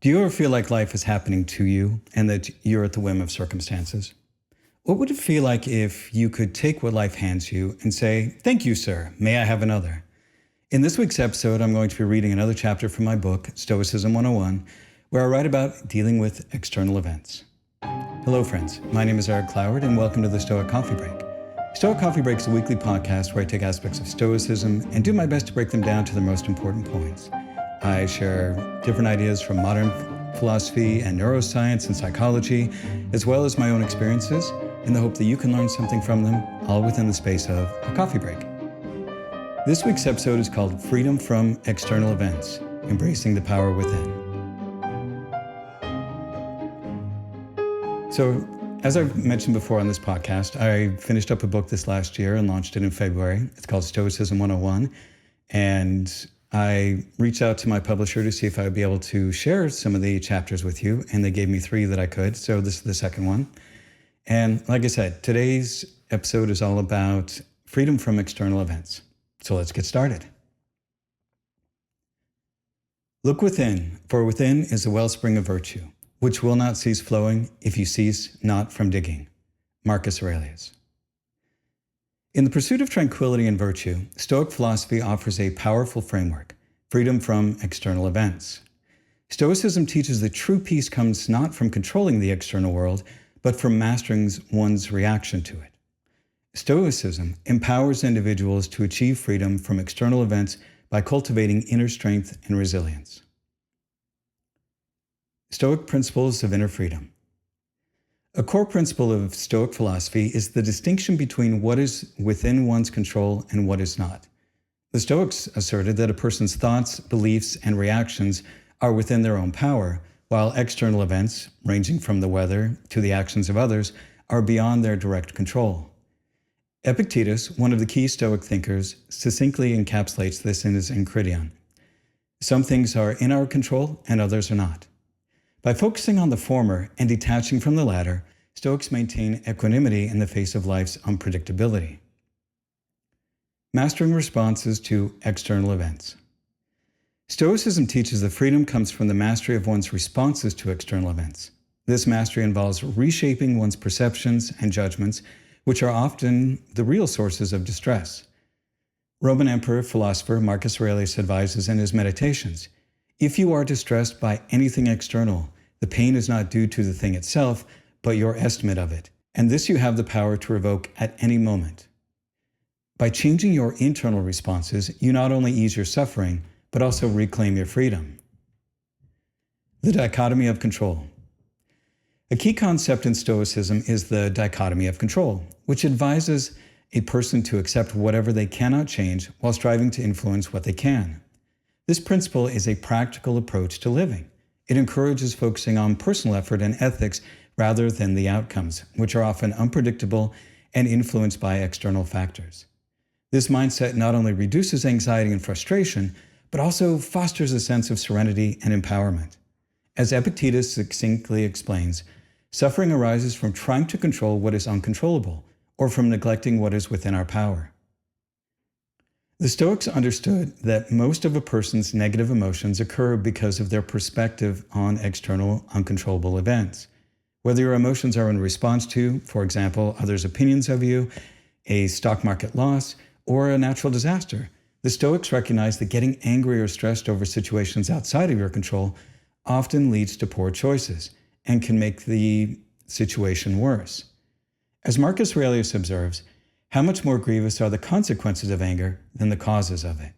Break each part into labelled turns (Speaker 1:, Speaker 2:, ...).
Speaker 1: Do you ever feel like life is happening to you and that you're at the whim of circumstances? What would it feel like if you could take what life hands you and say, "Thank you, sir. May I have another?" In this week's episode, I'm going to be reading another chapter from my book, Stoicism 101, where I write about dealing with external events. Hello, friends. My name is Eric Cloward, and welcome to the Stoic Coffee Break. Stoic Coffee Break is a weekly podcast where I take aspects of Stoicism and do my best to break them down to their most important points. I share different ideas from modern philosophy and neuroscience and psychology, as well as my own experiences, in the hope that you can learn something from them, all within the space of a coffee break. This week's episode is called Freedom from External Events, Embracing the Power Within. So, as I've mentioned before on this podcast, I finished up a book this last year and launched it in February. It's called Stoicism 101, and I reached out to my publisher to see if I would be able to share some of the chapters with you, and they gave me 3 that I could, so this is the second one. And like I said, today's episode is all about freedom from external events. So let's get started. Look within, for within is the wellspring of virtue, which will not cease flowing if you cease not from digging. Marcus Aurelius. In the pursuit of tranquility and virtue, Stoic philosophy offers a powerful framework, freedom from external events. Stoicism teaches that true peace comes not from controlling the external world, but from mastering one's reaction to it. Stoicism empowers individuals to achieve freedom from external events by cultivating inner strength and resilience. Stoic principles of inner freedom. A core principle of Stoic philosophy is the distinction between what is within one's control and what is not. The Stoics asserted that a person's thoughts, beliefs, and reactions are within their own power, while external events, ranging from the weather to the actions of others, are beyond their direct control. Epictetus, one of the key Stoic thinkers, succinctly encapsulates this in his Enchiridion. Some things are in our control and others are not. By focusing on the former and detaching from the latter, Stoics maintain equanimity in the face of life's unpredictability. Mastering responses to external events. Stoicism teaches that freedom comes from the mastery of one's responses to external events. This mastery involves reshaping one's perceptions and judgments, which are often the real sources of distress. Roman emperor philosopher Marcus Aurelius advises in his Meditations, "If you are distressed by anything external, the pain is not due to the thing itself, but your estimate of it, and this you have the power to revoke at any moment." By changing your internal responses, you not only ease your suffering, but also reclaim your freedom. The dichotomy of control. A key concept in Stoicism is the dichotomy of control, which advises a person to accept whatever they cannot change while striving to influence what they can. This principle is a practical approach to living. It encourages focusing on personal effort and ethics rather than the outcomes, which are often unpredictable and influenced by external factors. This mindset not only reduces anxiety and frustration, but also fosters a sense of serenity and empowerment. As Epictetus succinctly explains, suffering arises from trying to control what is uncontrollable, or from neglecting what is within our power. The Stoics understood that most of a person's negative emotions occur because of their perspective on external, uncontrollable events. Whether your emotions are in response to, for example, others' opinions of you, a stock market loss, or a natural disaster, the Stoics recognize that getting angry or stressed over situations outside of your control often leads to poor choices and can make the situation worse. As Marcus Aurelius observes, how much more grievous are the consequences of anger than the causes of it?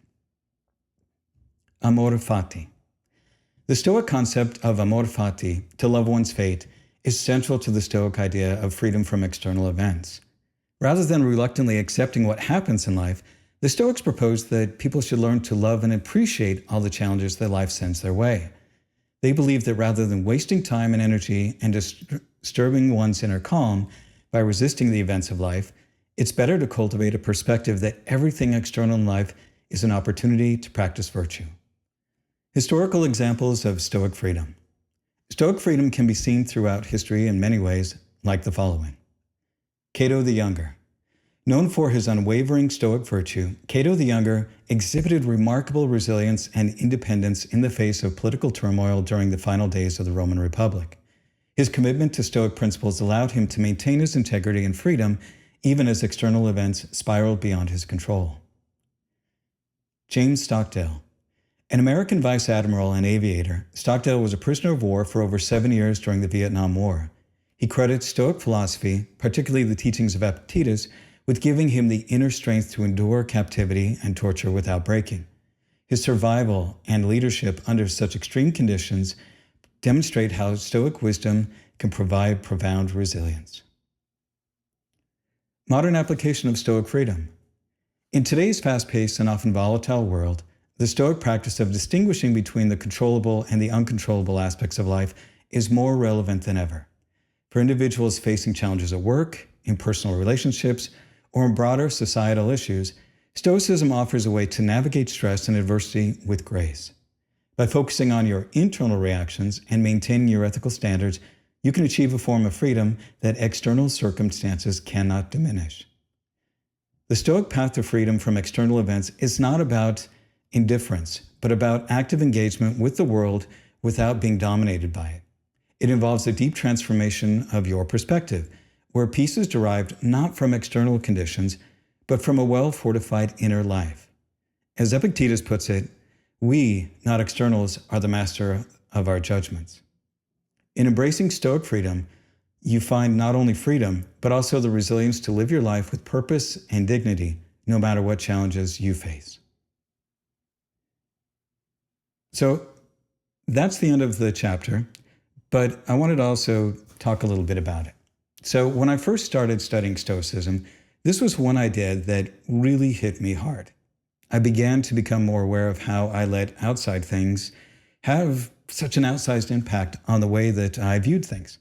Speaker 1: Amor fati. The Stoic concept of amor fati, to love one's fate, is central to the Stoic idea of freedom from external events. Rather than reluctantly accepting what happens in life, the Stoics propose that people should learn to love and appreciate all the challenges that life sends their way. They believe that rather than wasting time and energy and disturbing one's inner calm by resisting the events of life, it's better to cultivate a perspective that everything external in life is an opportunity to practice virtue. Historical examples of Stoic freedom. Stoic freedom can be seen throughout history in many ways, like the following. Cato the Younger. Known for his unwavering Stoic virtue, Cato the Younger exhibited remarkable resilience and independence in the face of political turmoil during the final days of the Roman Republic. His commitment to Stoic principles allowed him to maintain his integrity and freedom even as external events spiraled beyond his control. James Stockdale. An American vice admiral and aviator, Stockdale was a prisoner of war for over 7 years during the Vietnam War. He credits Stoic philosophy, particularly the teachings of Epictetus, with giving him the inner strength to endure captivity and torture without breaking. His survival and leadership under such extreme conditions demonstrate how Stoic wisdom can provide profound resilience. Modern application of Stoic freedom. In today's fast-paced and often volatile world, the Stoic practice of distinguishing between the controllable and the uncontrollable aspects of life is more relevant than ever. For individuals facing challenges at work, in personal relationships, or in broader societal issues, Stoicism offers a way to navigate stress and adversity with grace. By focusing on your internal reactions and maintaining your ethical standards, you can achieve a form of freedom that external circumstances cannot diminish. The Stoic path to freedom from external events is not about indifference, but about active engagement with the world without being dominated by it. It involves a deep transformation of your perspective, where peace is derived not from external conditions, but from a well-fortified inner life. As Epictetus puts it, we, not externals, are the master of our judgments. In embracing Stoic freedom, you find not only freedom, but also the resilience to live your life with purpose and dignity, no matter what challenges you face. So that's the end of the chapter, but I wanted to also talk a little bit about it. So when I first started studying Stoicism, this was one idea that really hit me hard. I began to become more aware of how I let outside things have such an outsized impact on the way that I viewed things.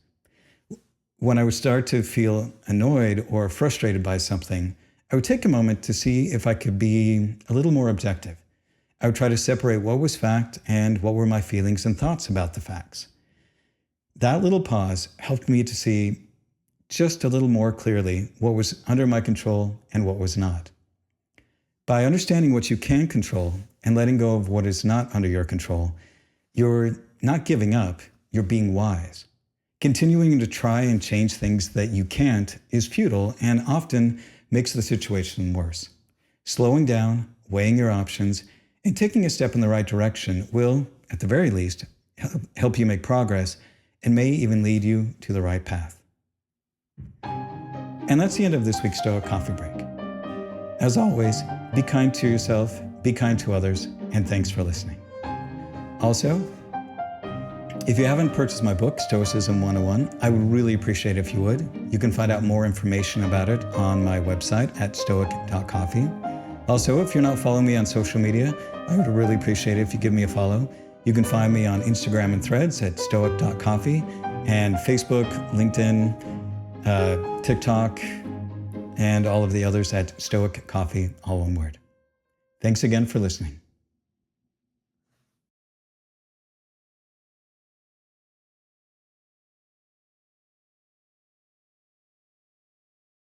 Speaker 1: When I would start to feel annoyed or frustrated by something, I would take a moment to see if I could be a little more objective. I would try to separate what was fact and what were my feelings and thoughts about the facts. That little pause helped me to see just a little more clearly what was under my control and what was not. By understanding what you can control and letting go of what is not under your control, you're not giving up, you're being wise. Continuing to try and change things that you can't is futile and often makes the situation worse. Slowing down, weighing your options, and taking a step in the right direction will, at the very least, help you make progress and may even lead you to the right path. And that's the end of this week's Stoic Coffee Break. As always, be kind to yourself, be kind to others, and thanks for listening. Also, if you haven't purchased my book, Stoicism 101, I would really appreciate it if you would. You can find out more information about it on my website at stoic.coffee. Also, if you're not following me on social media, I would really appreciate it if you give me a follow. You can find me on Instagram and Threads at stoic.coffee, and Facebook, LinkedIn, TikTok, and all of the others at Stoic Coffee, all one word. Thanks again for listening.